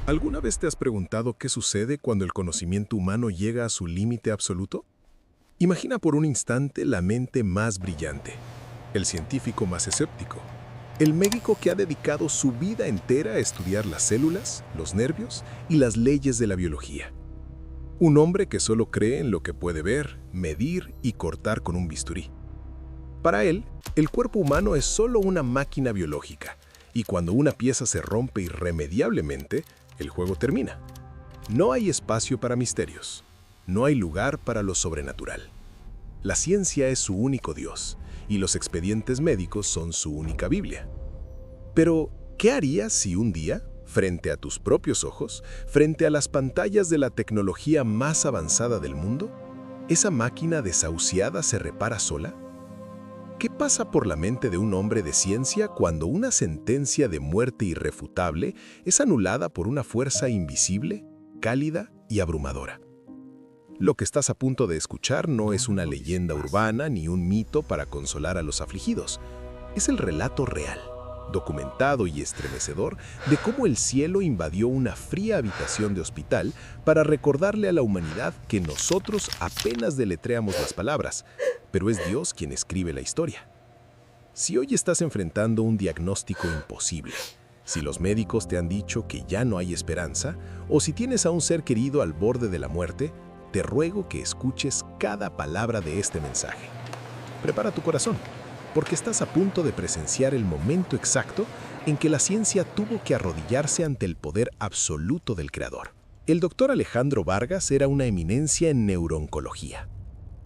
¿Alguna vez te has preguntado qué sucede cuando el conocimiento humano llega a su límite absoluto? Imagina por un instante la mente más brillante, el científico más escéptico, el médico que ha dedicado su vida entera a estudiar las células, los nervios y las leyes de la biología. Un hombre que solo cree en lo que puede ver, medir y cortar con un bisturí. Para él, el cuerpo humano es solo una máquina biológica, y cuando una pieza se rompe irremediablemente, el juego termina. No hay espacio para misterios. No hay lugar para lo sobrenatural. La ciencia es su único Dios, y los expedientes médicos son su única Biblia. Pero, ¿qué harías si un día, frente a tus propios ojos, frente a las pantallas de la tecnología más avanzada del mundo, esa máquina desahuciada se repara sola? ¿Qué pasa por la mente de un hombre de ciencia cuando una sentencia de muerte irrefutable es anulada por una fuerza invisible, cálida y abrumadora? Lo que estás a punto de escuchar no es una leyenda urbana ni un mito para consolar a los afligidos. Es el relato real, documentado y estremecedor de cómo el cielo invadió una fría habitación de hospital para recordarle a la humanidad que nosotros apenas deletreamos las palabras, pero es Dios quien escribe la historia. Si hoy estás enfrentando un diagnóstico imposible, si los médicos te han dicho que ya no hay esperanza, o si tienes a un ser querido al borde de la muerte, te ruego que escuches cada palabra de este mensaje. Prepara tu corazón, porque estás a punto de presenciar el momento exacto en que la ciencia tuvo que arrodillarse ante el poder absoluto del Creador. El doctor Alejandro Vargas era una eminencia en neurooncología.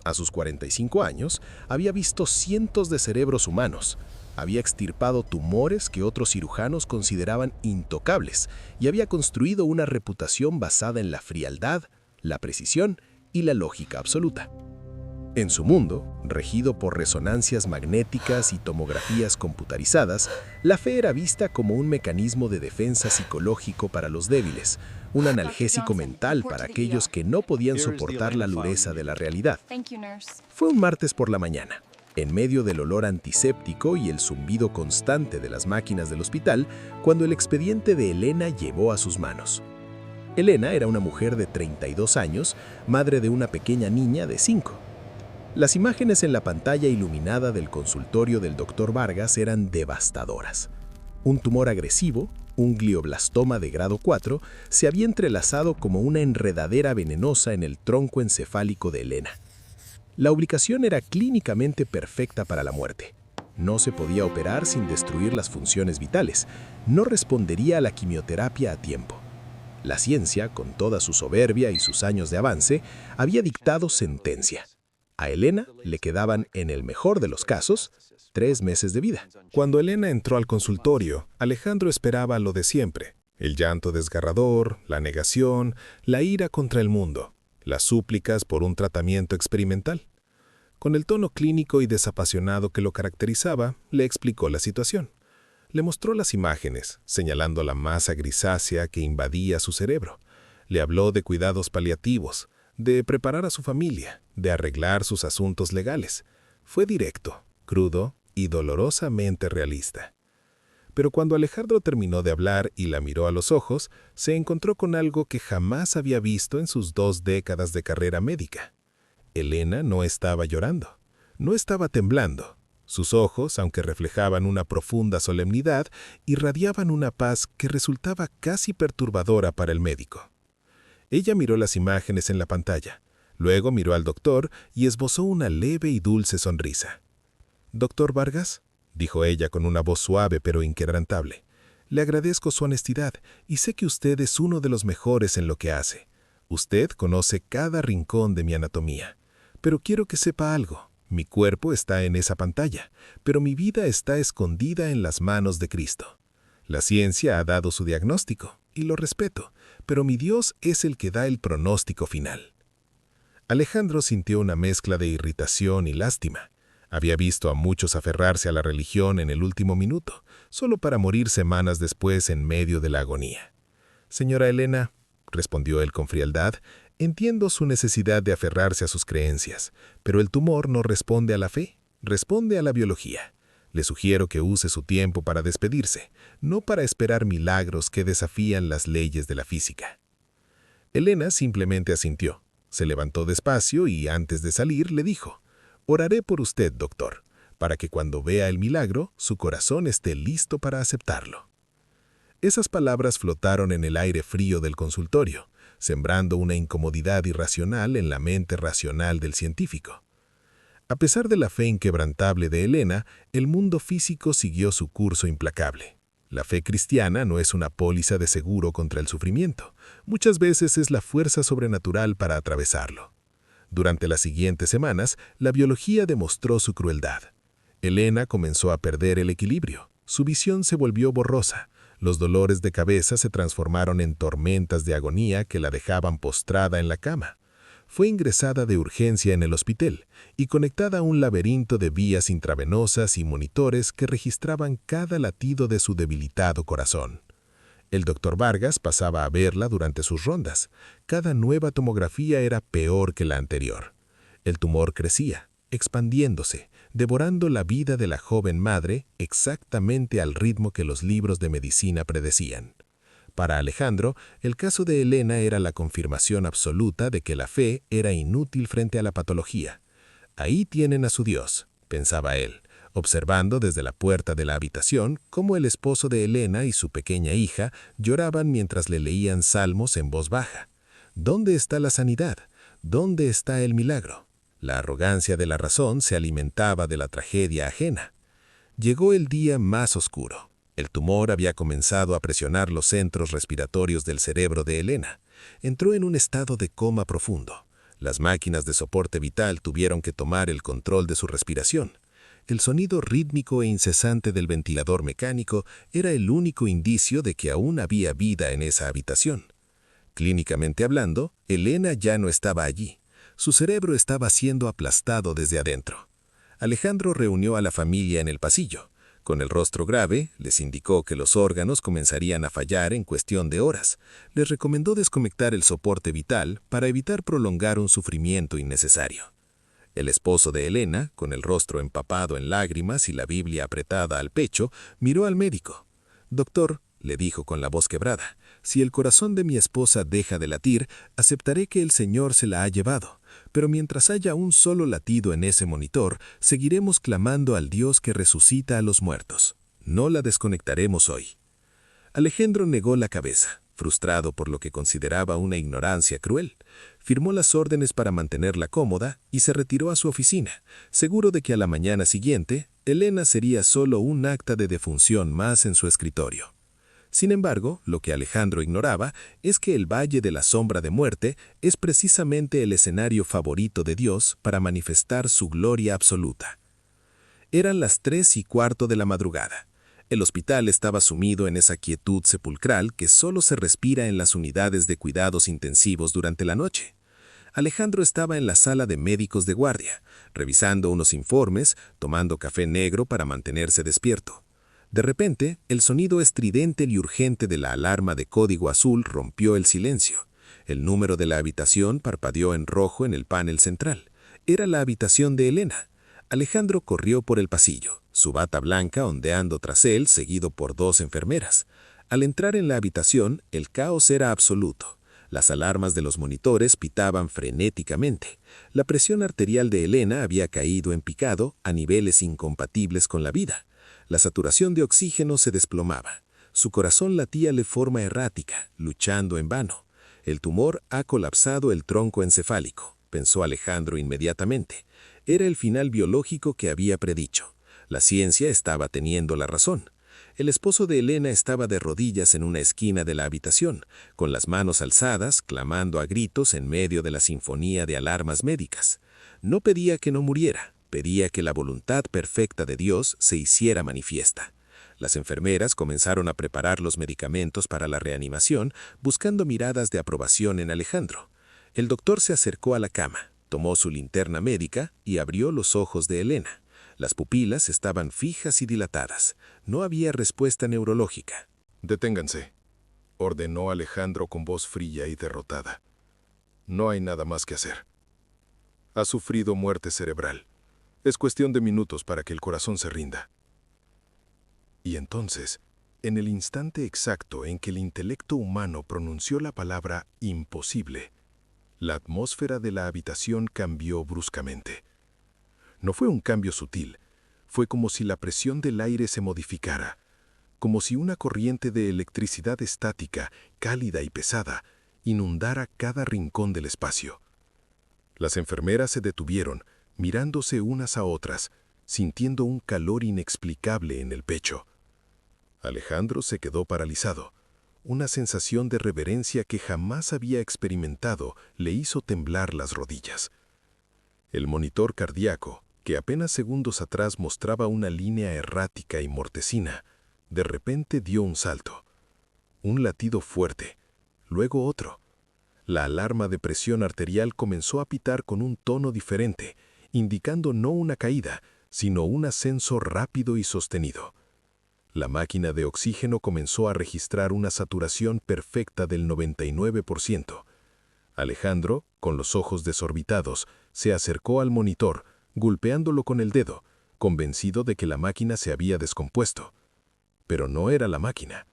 A sus 45 años, había visto cientos de cerebros humanos, había extirpado tumores que otros cirujanos consideraban intocables y había construido una reputación basada en la frialdad, la precisión y la lógica absoluta. En su mundo, regido por resonancias magnéticas y tomografías computarizadas, la fe era vista como un mecanismo de defensa psicológico para los débiles, un analgésico mental para aquellos que no podían soportar la dureza de la realidad. Fue un martes por la mañana. En medio del olor antiséptico y el zumbido constante de las máquinas del hospital, cuando el expediente de Elena llegó a sus manos. Elena era una mujer de 32 años, madre de una pequeña niña de 5. Las imágenes en la pantalla iluminada del consultorio del Dr. Vargas eran devastadoras. Un tumor agresivo, un glioblastoma de grado 4, se había entrelazado como una enredadera venenosa en el tronco encefálico de Elena. La ubicación era clínicamente perfecta para la muerte. No se podía operar sin destruir las funciones vitales. No respondería a la quimioterapia a tiempo. La ciencia, con toda su soberbia y sus años de avance, había dictado sentencia. A Elena le quedaban, en el mejor de los casos, 3 meses de vida. Cuando Elena entró al consultorio, Alejandro esperaba lo de siempre. El llanto desgarrador, la negación, la ira contra el mundo, las súplicas por un tratamiento experimental. Con el tono clínico y desapasionado que lo caracterizaba, le explicó la situación. Le mostró las imágenes, señalando la masa grisácea que invadía su cerebro. Le habló de cuidados paliativos, de preparar a su familia, de arreglar sus asuntos legales. Fue directo, crudo y dolorosamente realista. Pero cuando Alejandro terminó de hablar y la miró a los ojos, se encontró con algo que jamás había visto en sus 2 décadas de carrera médica. Elena no estaba llorando, no estaba temblando. Sus ojos, aunque reflejaban una profunda solemnidad, irradiaban una paz que resultaba casi perturbadora para el médico. Ella miró las imágenes en la pantalla, luego miró al doctor y esbozó una leve y dulce sonrisa. «Doctor Vargas», dijo ella con una voz suave pero inquebrantable, «le agradezco su honestidad y sé que usted es uno de los mejores en lo que hace. Usted conoce cada rincón de mi anatomía. Pero quiero que sepa algo. Mi cuerpo está en esa pantalla, pero mi vida está escondida en las manos de Cristo. La ciencia ha dado su diagnóstico, y lo respeto, pero mi Dios es el que da el pronóstico final». Alejandro sintió una mezcla de irritación y lástima. Había visto a muchos aferrarse a la religión en el último minuto, solo para morir semanas después en medio de la agonía. «Señora Elena», respondió él con frialdad, «entiendo su necesidad de aferrarse a sus creencias, pero el tumor no responde a la fe, responde a la biología. Le sugiero que use su tiempo para despedirse, no para esperar milagros que desafían las leyes de la física. Elena simplemente asintió. Se levantó despacio y, antes de salir, le dijo: «Oraré por usted, doctor, para que cuando vea el milagro, su corazón esté listo para aceptarlo». Esas palabras flotaron en el aire frío del consultorio, sembrando una incomodidad irracional en la mente racional del científico. A pesar de la fe inquebrantable de Elena, el mundo físico siguió su curso implacable. La fe cristiana no es una póliza de seguro contra el sufrimiento. Muchas veces es la fuerza sobrenatural para atravesarlo. Durante las siguientes semanas, la biología demostró su crueldad. Elena comenzó a perder el equilibrio. Su visión se volvió borrosa. Los dolores de cabeza se transformaron en tormentas de agonía que la dejaban postrada en la cama. Fue ingresada de urgencia en el hospital y conectada a un laberinto de vías intravenosas y monitores que registraban cada latido de su debilitado corazón. El doctor Vargas pasaba a verla durante sus rondas. Cada nueva tomografía era peor que la anterior. El tumor crecía, expandiéndose, devorando la vida de la joven madre exactamente al ritmo que los libros de medicina predecían. Para Alejandro, el caso de Elena era la confirmación absoluta de que la fe era inútil frente a la patología. «Ahí tienen a su Dios», pensaba él, observando desde la puerta de la habitación cómo el esposo de Elena y su pequeña hija lloraban mientras le leían salmos en voz baja. ¿Dónde está la sanidad? ¿Dónde está el milagro? La arrogancia de la razón se alimentaba de la tragedia ajena. Llegó el día más oscuro. El tumor había comenzado a presionar los centros respiratorios del cerebro de Elena. Entró en un estado de coma profundo. Las máquinas de soporte vital tuvieron que tomar el control de su respiración. El sonido rítmico e incesante del ventilador mecánico era el único indicio de que aún había vida en esa habitación. Clínicamente hablando, Elena ya no estaba allí. Su cerebro estaba siendo aplastado desde adentro. Alejandro reunió a la familia en el pasillo. Con el rostro grave, les indicó que los órganos comenzarían a fallar en cuestión de horas. Les recomendó desconectar el soporte vital para evitar prolongar un sufrimiento innecesario. El esposo de Elena, con el rostro empapado en lágrimas y la Biblia apretada al pecho, miró al médico. «Doctor», le dijo con la voz quebrada, «si el corazón de mi esposa deja de latir, aceptaré que el Señor se la ha llevado. Pero mientras haya un solo latido en ese monitor, seguiremos clamando al Dios que resucita a los muertos. No la desconectaremos hoy». Alejandro negó la cabeza, frustrado por lo que consideraba una ignorancia cruel. Firmó las órdenes para mantenerla cómoda y se retiró a su oficina, seguro de que a la mañana siguiente, Elena sería solo un acta de defunción más en su escritorio. Sin embargo, lo que Alejandro ignoraba es que el Valle de la Sombra de Muerte es precisamente el escenario favorito de Dios para manifestar su gloria absoluta. Eran las 3:15 de la madrugada. El hospital estaba sumido en esa quietud sepulcral que solo se respira en las unidades de cuidados intensivos durante la noche. Alejandro estaba en la sala de médicos de guardia, revisando unos informes, tomando café negro para mantenerse despierto. De repente, el sonido estridente y urgente de la alarma de código azul rompió el silencio. El número de la habitación parpadeó en rojo en el panel central. Era la habitación de Elena. Alejandro corrió por el pasillo, su bata blanca ondeando tras él, seguido por 2 enfermeras. Al entrar en la habitación, el caos era absoluto. Las alarmas de los monitores pitaban frenéticamente. La presión arterial de Elena había caído en picado a niveles incompatibles con la vida. La saturación de oxígeno se desplomaba. Su corazón latía de forma errática, luchando en vano. El tumor ha colapsado el tronco encefálico, pensó Alejandro inmediatamente. Era el final biológico que había predicho. La ciencia estaba teniendo la razón. El esposo de Elena estaba de rodillas en una esquina de la habitación, con las manos alzadas, clamando a gritos en medio de la sinfonía de alarmas médicas. No pedía que no muriera. Pedía que la voluntad perfecta de Dios se hiciera manifiesta. Las enfermeras comenzaron a preparar los medicamentos para la reanimación, buscando miradas de aprobación en Alejandro. El doctor se acercó a la cama, tomó su linterna médica y abrió los ojos de Elena. Las pupilas estaban fijas y dilatadas. No había respuesta neurológica. «Deténganse», ordenó Alejandro con voz fría y derrotada. «No hay nada más que hacer. Ha sufrido muerte cerebral. Es cuestión de minutos para que el corazón se rinda». Y entonces, en el instante exacto en que el intelecto humano pronunció la palabra imposible, la atmósfera de la habitación cambió bruscamente. No fue un cambio sutil, fue como si la presión del aire se modificara, como si una corriente de electricidad estática, cálida y pesada, inundara cada rincón del espacio. Las enfermeras se detuvieron, mirándose unas a otras, sintiendo un calor inexplicable en el pecho. Alejandro se quedó paralizado. Una sensación de reverencia que jamás había experimentado le hizo temblar las rodillas. El monitor cardíaco, que apenas segundos atrás mostraba una línea errática y mortecina, de repente dio un salto. Un latido fuerte, luego otro. La alarma de presión arterial comenzó a pitar con un tono diferente, indicando no una caída, sino un ascenso rápido y sostenido. La máquina de oxígeno comenzó a registrar una saturación perfecta del 99%. Alejandro, con los ojos desorbitados, se acercó al monitor, golpeándolo con el dedo, convencido de que la máquina se había descompuesto. Pero no era la máquina.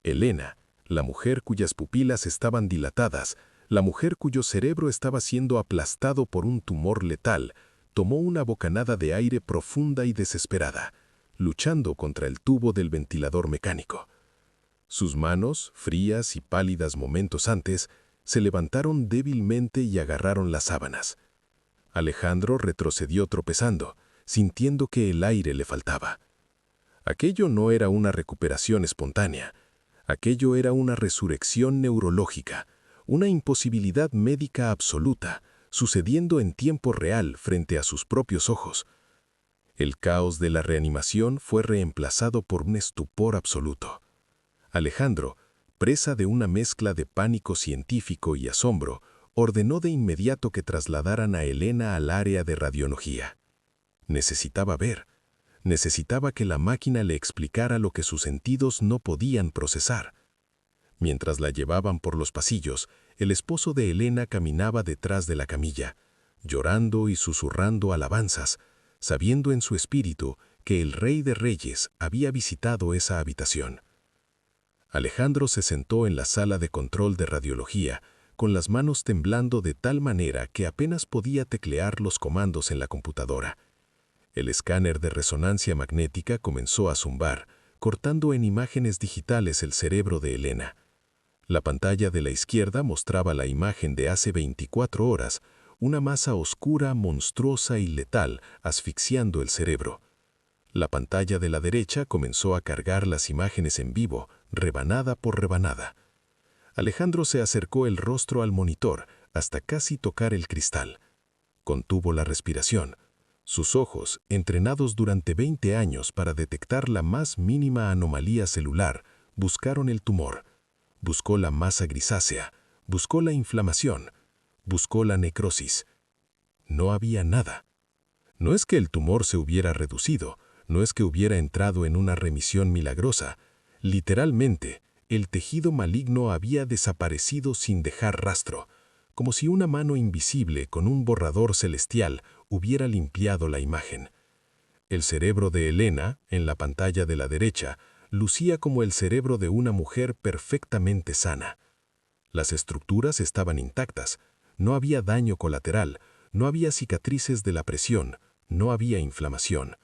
Elena, la mujer cuyas pupilas estaban dilatadas, la mujer cuyo cerebro estaba siendo aplastado por un tumor letal, tomó una bocanada de aire profunda y desesperada, luchando contra el tubo del ventilador mecánico. Sus manos, frías y pálidas momentos antes, se levantaron débilmente y agarraron las sábanas. Alejandro retrocedió tropezando, sintiendo que el aire le faltaba. Aquello no era una recuperación espontánea. Aquello era una resurrección neurológica, una imposibilidad médica absoluta, sucediendo en tiempo real frente a sus propios ojos. El caos de la reanimación fue reemplazado por un estupor absoluto. Alejandro, presa de una mezcla de pánico científico y asombro, ordenó de inmediato que trasladaran a Elena al área de radiología. Necesitaba ver. Necesitaba que la máquina le explicara lo que sus sentidos no podían procesar. Mientras la llevaban por los pasillos, el esposo de Elena caminaba detrás de la camilla, llorando y susurrando alabanzas, sabiendo en su espíritu que el Rey de Reyes había visitado esa habitación. Alejandro se sentó en la sala de control de radiología, con las manos temblando de tal manera que apenas podía teclear los comandos en la computadora. El escáner de resonancia magnética comenzó a zumbar, cortando en imágenes digitales el cerebro de Elena. La pantalla de la izquierda mostraba la imagen de hace 24 horas, una masa oscura, monstruosa y letal, asfixiando el cerebro. La pantalla de la derecha comenzó a cargar las imágenes en vivo, rebanada por rebanada. Alejandro se acercó el rostro al monitor hasta casi tocar el cristal. Contuvo la respiración. Sus ojos, entrenados durante 20 años para detectar la más mínima anomalía celular, buscaron el tumor. Buscó la masa grisácea, buscó la inflamación, buscó la necrosis. No había nada. No es que el tumor se hubiera reducido, no es que hubiera entrado en una remisión milagrosa. Literalmente, el tejido maligno había desaparecido sin dejar rastro, como si una mano invisible con un borrador celestial hubiera limpiado la imagen. El cerebro de Elena, en la pantalla de la derecha, lucía como el cerebro de una mujer perfectamente sana. Las estructuras estaban intactas, no había daño colateral, no había cicatrices de la presión, no había inflamación.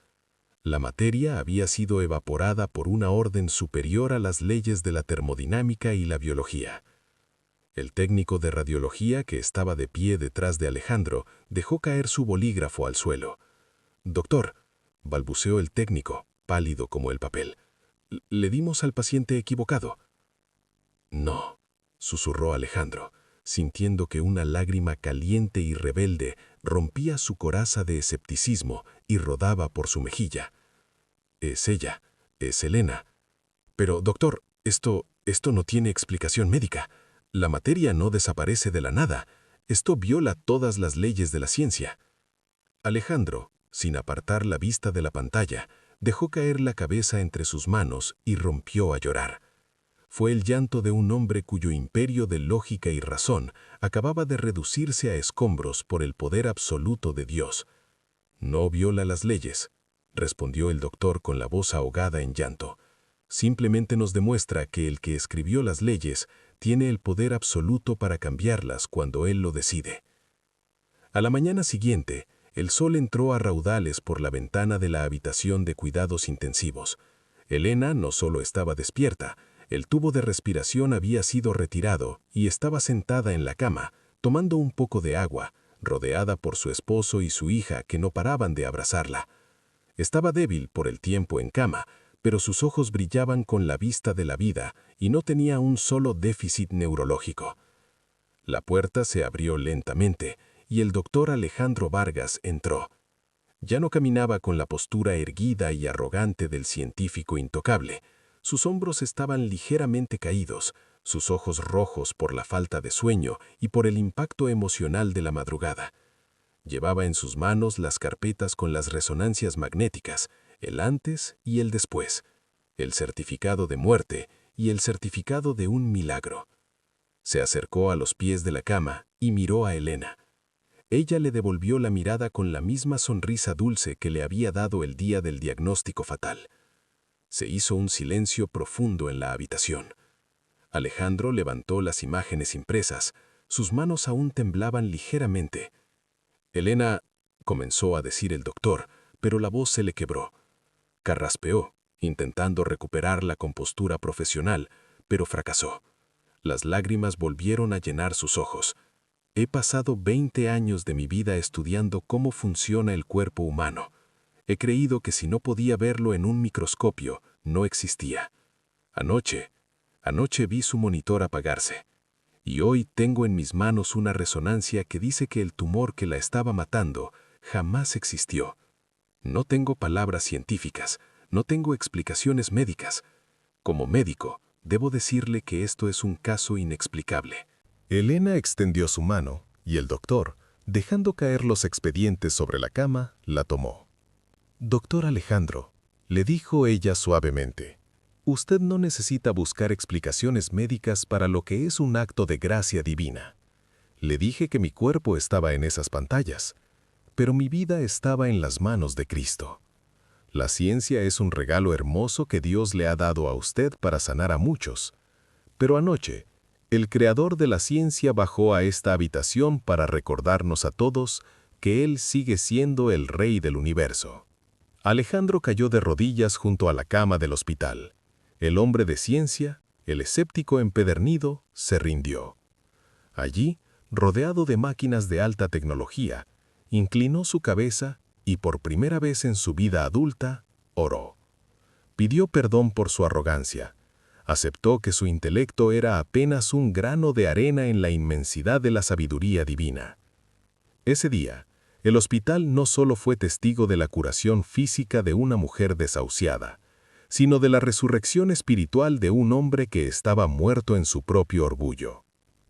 La materia había sido evaporada por una orden superior a las leyes de la termodinámica y la biología. El técnico de radiología que estaba de pie detrás de Alejandro dejó caer su bolígrafo al suelo. «Doctor», balbuceó el técnico, pálido como el papel, «¿le dimos al paciente equivocado?» «No», susurró Alejandro, sintiendo que una lágrima caliente y rebelde rompía su coraza de escepticismo y rodaba por su mejilla. «Es ella, es Elena. Pero, doctor, esto no tiene explicación médica. La materia no desaparece de la nada. Esto viola todas las leyes de la ciencia». Alejandro, sin apartar la vista de la pantalla, dejó caer la cabeza entre sus manos y rompió a llorar. Fue el llanto de un hombre cuyo imperio de lógica y razón acababa de reducirse a escombros por el poder absoluto de Dios. «No viola las leyes», respondió el doctor con la voz ahogada en llanto. Simplemente nos demuestra que el que escribió las leyes tiene el poder absoluto para cambiarlas cuando él lo decide. A la mañana siguiente, el sol entró a raudales por la ventana de la habitación de cuidados intensivos. Elena no solo estaba despierta, el tubo de respiración había sido retirado y estaba sentada en la cama, tomando un poco de agua, rodeada por su esposo y su hija que no paraban de abrazarla. Estaba débil por el tiempo en cama, pero sus ojos brillaban con la vista de la vida y no tenía un solo déficit neurológico. La puerta se abrió lentamente y el doctor Alejandro Vargas entró. Ya no caminaba con la postura erguida y arrogante del científico intocable. Sus hombros estaban ligeramente caídos, sus ojos rojos por la falta de sueño y por el impacto emocional de la madrugada. Llevaba en sus manos las carpetas con las resonancias magnéticas, el antes y el después, el certificado de muerte y el certificado de un milagro. Se acercó a los pies de la cama y miró a Elena. Ella le devolvió la mirada con la misma sonrisa dulce que le había dado el día del diagnóstico fatal. Se hizo un silencio profundo en la habitación. Alejandro levantó las imágenes impresas, sus manos aún temblaban ligeramente. Elena, comenzó a decir el doctor, pero la voz se le quebró. Carraspeó, intentando recuperar la compostura profesional, pero fracasó. Las lágrimas volvieron a llenar sus ojos. He pasado 20 años de mi vida estudiando cómo funciona el cuerpo humano. He creído que si no podía verlo en un microscopio, no existía. Anoche vi su monitor apagarse. Y hoy tengo en mis manos una resonancia que dice que el tumor que la estaba matando jamás existió. No tengo palabras científicas, no tengo explicaciones médicas. Como médico, debo decirle que esto es un caso inexplicable. Elena extendió su mano y el doctor, dejando caer los expedientes sobre la cama, la tomó. «Doctor Alejandro», le dijo ella suavemente, «usted no necesita buscar explicaciones médicas para lo que es un acto de gracia divina. Le dije que mi cuerpo estaba en esas pantallas, pero mi vida estaba en las manos de Cristo. La ciencia es un regalo hermoso que Dios le ha dado a usted para sanar a muchos. Pero anoche, el creador de la ciencia bajó a esta habitación para recordarnos a todos que Él sigue siendo el Rey del universo». Alejandro cayó de rodillas junto a la cama del hospital. El hombre de ciencia, el escéptico empedernido, se rindió. Allí, rodeado de máquinas de alta tecnología, inclinó su cabeza y por primera vez en su vida adulta, oró. Pidió perdón por su arrogancia. Aceptó que su intelecto era apenas un grano de arena en la inmensidad de la sabiduría divina. Ese día, el hospital no solo fue testigo de la curación física de una mujer desahuciada, sino de la resurrección espiritual de un hombre que estaba muerto en su propio orgullo.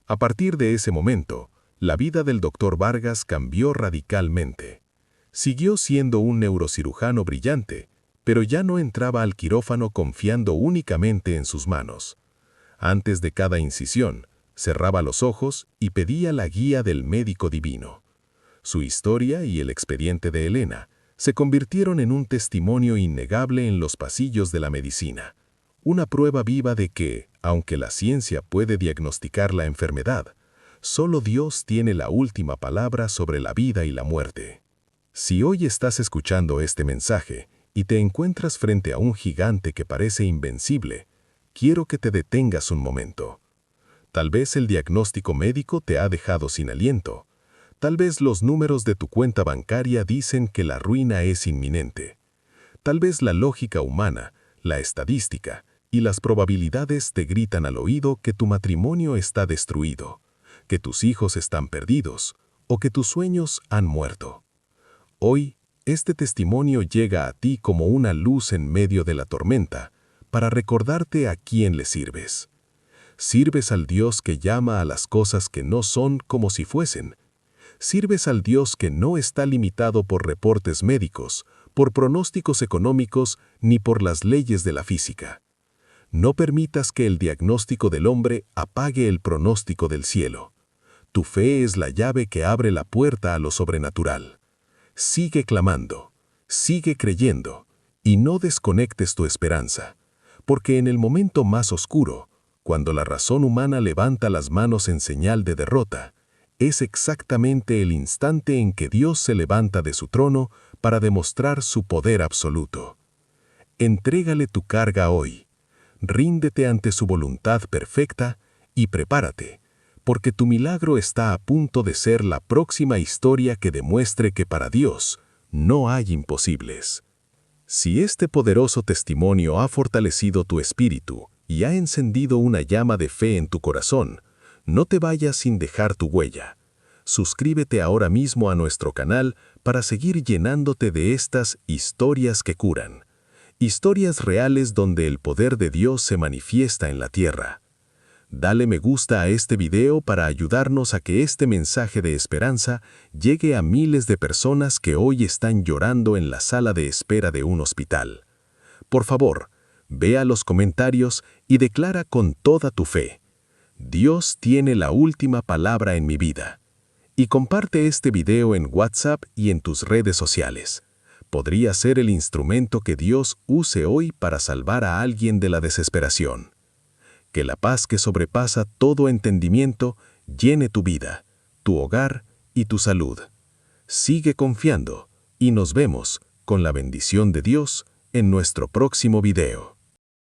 A partir de ese momento, la vida del doctor Vargas cambió radicalmente. Siguió siendo un neurocirujano brillante, pero ya no entraba al quirófano confiando únicamente en sus manos. Antes de cada incisión, cerraba los ojos y pedía la guía del médico divino. Su historia y el expediente de Elena se convirtieron en un testimonio innegable en los pasillos de la medicina, una prueba viva de que, aunque la ciencia puede diagnosticar la enfermedad, solo Dios tiene la última palabra sobre la vida y la muerte. Si hoy estás escuchando este mensaje y te encuentras frente a un gigante que parece invencible, quiero que te detengas un momento. Tal vez el diagnóstico médico te ha dejado sin aliento. Tal vez los números de tu cuenta bancaria dicen que la ruina es inminente. Tal vez la lógica humana, la estadística y las probabilidades te gritan al oído que tu matrimonio está destruido, que tus hijos están perdidos o que tus sueños han muerto. Hoy, este testimonio llega a ti como una luz en medio de la tormenta para recordarte a quién le sirves. Sirves al Dios que llama a las cosas que no son como si fuesen. Sirves al Dios que no está limitado por reportes médicos, por pronósticos económicos ni por las leyes de la física. No permitas que el diagnóstico del hombre apague el pronóstico del cielo. Tu fe es la llave que abre la puerta a lo sobrenatural. Sigue clamando, Sigue creyendo y no desconectes tu esperanza, porque en el momento más oscuro, cuando la razón humana levanta las manos en señal de derrota, es exactamente el instante en que Dios se levanta de su trono para demostrar su poder absoluto. Entrégale tu carga hoy, ríndete ante su voluntad perfecta y prepárate, porque tu milagro está a punto de ser la próxima historia que demuestre que para Dios no hay imposibles. Si este poderoso testimonio ha fortalecido tu espíritu y ha encendido una llama de fe en tu corazón, no te vayas sin dejar tu huella. Suscríbete ahora mismo a nuestro canal para seguir llenándote de estas historias que curan. Historias reales donde el poder de Dios se manifiesta en la tierra. Dale me gusta a este video para ayudarnos a que este mensaje de esperanza llegue a miles de personas que hoy están llorando en la sala de espera de un hospital. Por favor, ve a los comentarios y declara con toda tu fe: Dios tiene la última palabra en mi vida. Y comparte este video en WhatsApp y en tus redes sociales. Podría ser el instrumento que Dios use hoy para salvar a alguien de la desesperación. Que la paz que sobrepasa todo entendimiento llene tu vida, tu hogar y tu salud. Sigue confiando y nos vemos, con la bendición de Dios, en nuestro próximo video.